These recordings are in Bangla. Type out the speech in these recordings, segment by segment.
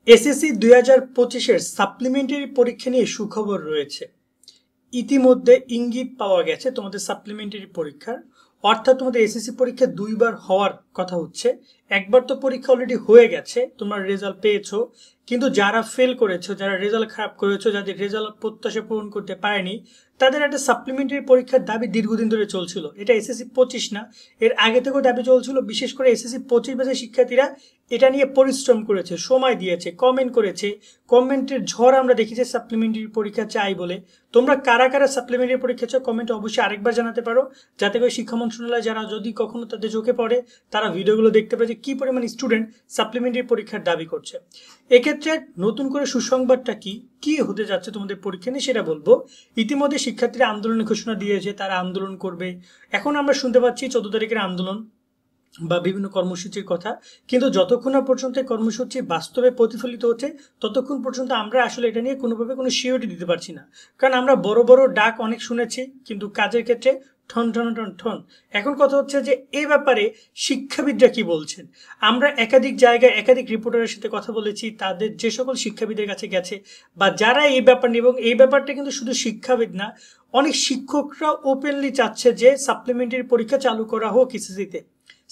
এসএসসি 2025-এর সাপ্লিমেন্টারি পরীক্ষা নিয়ে সুখবর রয়েছে। ইতিমধ্যে ইঙ্গিত পাওয়া গেছে তোমাদের সাপ্লিমেন্টারি পরীক্ষার, অর্থাৎ তোমাদের এসএসসি পরীক্ষা দুইবার হওয়ার কথা হচ্ছে। একবার তো পরীক্ষা অলরেডি হয়ে গেছে, তোমরা রেজাল্ট পেয়েছো, কিন্তু যারা ফেল করেছো, যারা রেজাল্ট খারাপ করেছো, যাদের রেজাল্ট প্রত্যাশা পূরণ করতে পারেনি, তাদের একটা সাপ্লিমেন্টারি পরীক্ষার দাবি দীর্ঘদিন ধরে চলছিল। এটা এসএসসি 25 না, এর আগে থেকেও দাবি চলছিল। বিশেষ করে এসএসসি 25 ব্যাচের শিক্ষার্থীরা এটা নিয়ে পরিশ্রম করেছে, সময় দিয়েছে, কমেন্ট করেছে, কমেন্টের ঝড় আমরা দেখেছি সাপ্লিমেন্টারি পরীক্ষা চাই বলে। তোমরা কারা কারা সাপ্লিমেন্টারি পরীক্ষা চাও কমেন্টে অবশ্যই আরেকবার জানাতে পারো, যাতে করে শিক্ষা মন্ত্রণালয় যারা যদি কখনো তাদের চোখে পড়ে তারা ভিডিওগুলো দেখতে পারে যে কী পরিমাণ স্টুডেন্ট সাপ্লিমেন্টারি পরীক্ষার দাবি করছে। এক্ষেত্রে নতুন করে সুসংবাদটা কি হতে যাচ্ছে তোমাদের পরীক্ষা নিয়ে সেটা বলবো। ইতিমধ্যে শিক্ষার্থীরা আন্দোলনের ঘোষণা দিয়েছে, তারা আন্দোলন করবে। এখন আমরা শুনতে পাচ্ছি 14 তারিখের আন্দোলন বা বিভিন্ন কর্মসূচির কথা, কিন্তু যতক্ষণ না পর্যন্ত কর্মসূচি বাস্তবে প্রতিফলিত হচ্ছে ততক্ষণ পর্যন্ত আমরা আসলে এটা নিয়ে কোনোভাবে কোনো সিওরিটি দিতে পারছি না। কারণ আমরা বড় বড় ডাক অনেক শুনেছি, কিন্তু কাজের ক্ষেত্রে ঠন ঠন ঠন ঠন। এখন কথা হচ্ছে যে এই ব্যাপারে শিক্ষাবিদরা কি বলছেন। আমরা একাধিক জায়গায় একাধিক রিপোর্টারের সাথে কথা বলেছি, তাদের যে সকল শিক্ষাবিদের কাছে গেছে বা যারা এই ব্যাপার নিয়ে, এবং এই ব্যাপারটা কিন্তু শুধু শিক্ষাবিদ না, অনেক শিক্ষকরা ওপেনলি চাচ্ছে যে সাপ্লিমেন্টারি পরীক্ষা চালু করা হোক এসএসসিতে।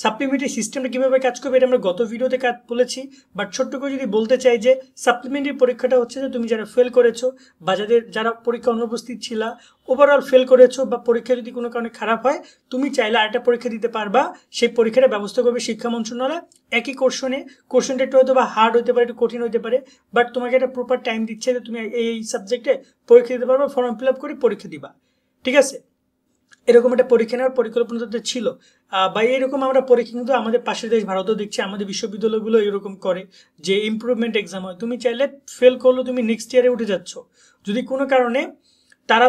সাপ্লিমেন্টারি সিস্টেমটা কীভাবে কাজ করবে এটা আমরা গত ভিডিওতে বলেছি, বাট ছোট্ট করে যদি বলতে চাই যে সাপ্লিমেন্টারি পরীক্ষাটা হচ্ছে যে তুমি যারা ফেল করেছো বা যারা পরীক্ষা অনুপস্থিত ছিল, ওভারঅল ফেল করেছো বা পরীক্ষা যদি কোনো কারণে খারাপ হয়, তুমি চাইলে আরেকটা পরীক্ষা দিতে পারবা। সেই পরীক্ষাটা ব্যবস্থা করবে শিক্ষা মন্ত্রণালয়। একই কোশ্চেনটা একটু হয়তো বা হার্ড হতে পারে, একটু কঠিন হতে পারে, বাট তোমাকে একটা প্রপার টাইম দিচ্ছে যে তুমি এই সাবজেক্টে পরীক্ষা দিতে পারবা, ফর্ম ফিল আপ করে পরীক্ষা দিবা। ঠিক আছে, এরকম একটা পরীক্ষা নেওয়ার পরিকল্পনা তাদের ছিল। বা এরকম আমরা পরীক্ষা কিন্তু আমাদের পাশের দেশ ভারতও দেখছি, আমাদের বিশ্ববিদ্যালয়গুলো এরকম করে যে ইমপ্রুভমেন্ট এক্সাম হয়। তুমি চাইলে ফেল করলো, তুমি নেক্সট ইয়ারে উঠে যাচ্ছ। যদি কোনো কারণে তারা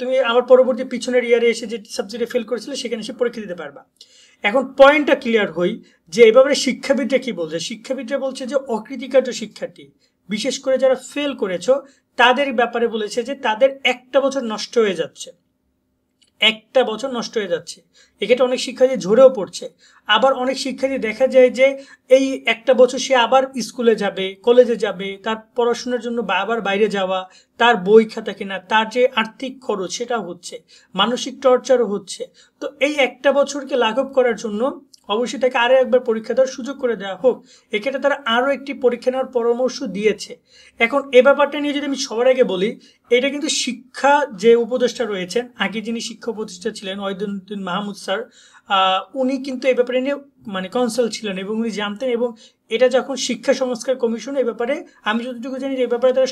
তুমি আবার পরবর্তী পিছনের ইয়ারে এসে যে সাবজেক্টে ফেল করেছিলে সেখানে এসে পরীক্ষা দিতে পারবা। এখন পয়েন্টটা ক্লিয়ার হই যে এভাবে শিক্ষাবিদরা কি বলছে। শিক্ষাবিদরা বলছে যে অকৃতিকার্য শিক্ষার্থী, বিশেষ করে যারা ফেল করেছো তাদের ব্যাপারে বলেছে যে তাদের একটা বছর নষ্ট হয়ে যাচ্ছে, একটা বছর নষ্ট হয়ে যাচ্ছে। এক্ষেত্রে অনেক শিক্ষার্থী ঝরেও পড়ছে। আবার অনেক শিক্ষার্থী দেখা যায় যে এই একটা বছর সে আবার স্কুলে যাবে, কলেজে যাবে, তার পড়াশোনার জন্য আবার বাইরে যাওয়া, তার বই খাতা কেনা, তার যে আর্থিক খরচ সেটা হচ্ছে, মানসিক টর্চারও হচ্ছে। তো এই একটা বছরকে লাঘব করার জন্য অবশ্যই তাকে আরও একবার পরীক্ষা দেওয়ার সুযোগ করে দেওয়া হোক। এক্ষেত্রে তারা আরও একটি পরীক্ষা নেওয়ার পরামর্শ দিয়েছে। এখন এ ব্যাপারটা নিয়ে যদি আমি সবার আগে বলি, এটা কিন্তু শিক্ষা যে উপদেষ্টা রয়েছেন, আগে যিনি শিক্ষা উপদেষ্টা ছিলেন ওয়াহিদুদ্দিন মাহমুদ স্যার, উনি কিন্তু এই ব্যাপারে নিয়ে কনসাল্ট ছিলেন এবং উনি জানতেন। এবং এটা যখন শিক্ষা সংস্কার কমিশন এই ব্যাপারে, আমি যতটুকু জানি এই ব্যাপারে তারা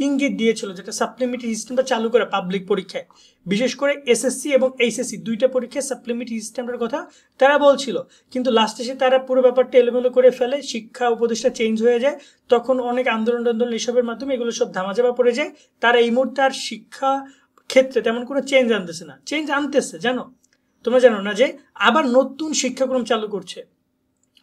ইঙ্গিত দিয়েছিল যেটা সাপ্লিমেন্টারি সিস্টেমটা চালু করে পাবলিক পরীক্ষায়, বিশেষ করে এসএসসি এবং এইচএসসি দুইটা পরীক্ষায় সাপ্লিমেন্টারি সিস্টেমটার কথা তারা বলছিল। কিন্তু লাস্টে এসে তারা পুরো ব্যাপারটা এলোমেলো করে ফেলে, শিক্ষা উপদেষ্টা চেঞ্জ হয়ে যায়, তখন অনেক আন্দোলন এসবের মাধ্যমে এগুলো সব ধামাচাপা পড়ে যায়। তারা এই মুহূর্তে আর শিক্ষা ক্ষেত্রে তেমন কোনো চেঞ্জ আনতেছে না। চেঞ্জ আনতেছে তোমরা জানো না যে আবার নতুন শিক্ষাক্রম চালু করছে।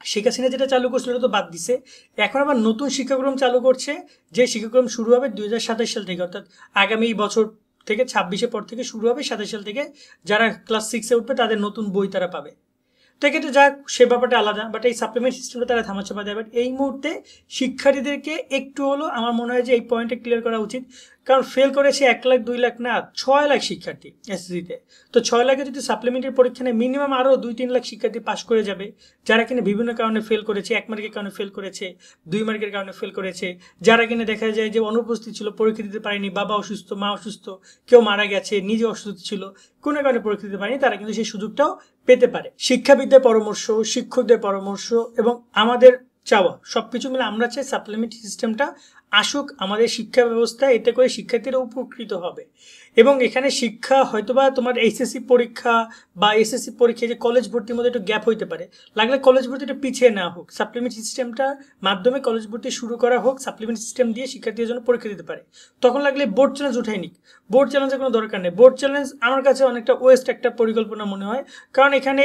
শেখ হাসিনা যেটা চালু করছিল তো বাদ দিছে, এখন আবার নতুন শিক্ষাক্রম চালু করছে, যে শিক্ষাক্রম শুরু হবে 2027 সাল থেকে, অর্থাৎ আগামী বছর থেকে 26-এর পর থেকে শুরু হবে। 27 সাল থেকে যারা ক্লাস 6-এ উঠবে তাদের নতুন বই তারা পাবে। তো এক্ষেত্রে যাক সে ব্যাপারটা আলাদা, বাট এই সাপ্লিমেন্ট সিস্টেমটা তারা ধামাচাপা দেয়। বাট এই মুহূর্তে শিক্ষার্থীদেরকে একটু হলো আমার মনে হয় যে এই পয়েন্টটা ক্লিয়ার করা উচিত, কারণ ফেল করেছে 1 লাখ 2 লাখ না, 6 লাখ শিক্ষার্থী এসএসসিতে। তো 6 লাখে যদি সাপ্লিমেন্টারি পরীক্ষা নেয়, মিনিমাম আরও 2-3 লাখ শিক্ষার্থী পাশ করে যাবে, যারা কিনা বিভিন্ন কারণে ফেল করেছে, 1 মার্কের কারণে ফেল করেছে, 2 মার্কের কারণে ফেল করেছে, যারা কিনা দেখা যায় যে অনুপস্থিত ছিল, পরীক্ষা দিতে পারেনি, বাবা অসুস্থ, মা অসুস্থ, কেউ মারা গেছে, নিজে অসুস্থ ছিল, কোনো কারণে পরীক্ষা দিতে পারেনি, তারা কিন্তু সেই সুযোগটাও পেতে পারে। শিক্ষাবিদদের পরামর্শ, শিক্ষকদের পরামর্শ এবং আমাদের চাওয়া সবকিছু মিলে আমরা চাই সাপ্লিমেন্টারি সিস্টেমটা আসুক আমাদের শিক্ষা ব্যবস্থায়, এতে করে শিক্ষার্থীরা উপকৃত হবে। এবং এখানে শিক্ষা হয়তোবা তোমার এইচএসসি পরীক্ষা বা এসএসসি পরীক্ষায় যে কলেজ ভর্তির মধ্যে একটু গ্যাপ হইতে পারে, লাগলে কলেজ ভর্তিটা পিছিয়ে নেওয়া হোক, সাপ্লিমেন্টারি সিস্টেমটার মাধ্যমে কলেজ ভর্তি শুরু করা হোক, সাপ্লিমেন্টারি সিস্টেম দিয়ে শিক্ষার্থীদের জন্য পরীক্ষা দিতে পারে। তখন লাগলে বোর্ড চ্যালেঞ্জ উঠাই নিক, বোর্ড চ্যালেঞ্জের কোনো দরকার নেই। বোর্ড চ্যালেঞ্জ আমার কাছে অনেকটা ওয়েস্ট একটা পরিকল্পনা মনে হয়, কারণ এখানে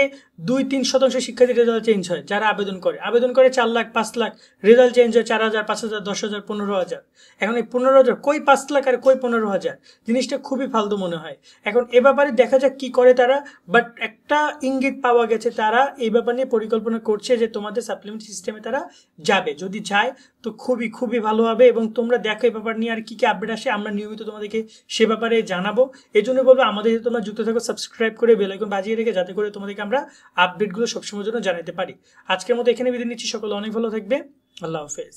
2-3% শিক্ষার্থীর রেজাল্ট চেঞ্জ হয় যারা আবেদন করে 4 লাখ 5 লাখ, রেজাল্ট চেঞ্জ হয় 4,000 5,000 10,000 15,000। এখন এই 15,000 কই 5 লাখ আর কই 15,000, জিনিসটা খুবই খুবই ফালতু মনে হয়। এখন এ ব্যাপারে দেখা যাক কি করে তারা, বাট একটা ইঙ্গিত পাওয়া গেছে তারা এই ব্যাপার নিয়ে পরিকল্পনা করছে যে তোমাদের সাপ্লিমেন্টারি সিস্টেমে তারা যাবে। যদি যায় তো খুবই খুবই ভালো হবে, এবং তোমরা দেখো এই ব্যাপার নিয়ে আর কি কি আপডেট আসে, আমরা নিয়মিত তোমাদেরকে সে ব্যাপারে জানাবো। এই জন্য বলবো আমাদের সাথে তোমরা যুক্ত থাকো, সাবস্ক্রাইব করে বেল আইকন বাজিয়ে রেখে, যাতে করে তোমাদেরকে আমরা আপডেটগুলো সবসময়ের জন্য জানাতে পারি। আজকের মতো এখানে বিদায় নিচ্ছি, সকলে অনেক ভালো থাকবে, আল্লাহ হাফেজ।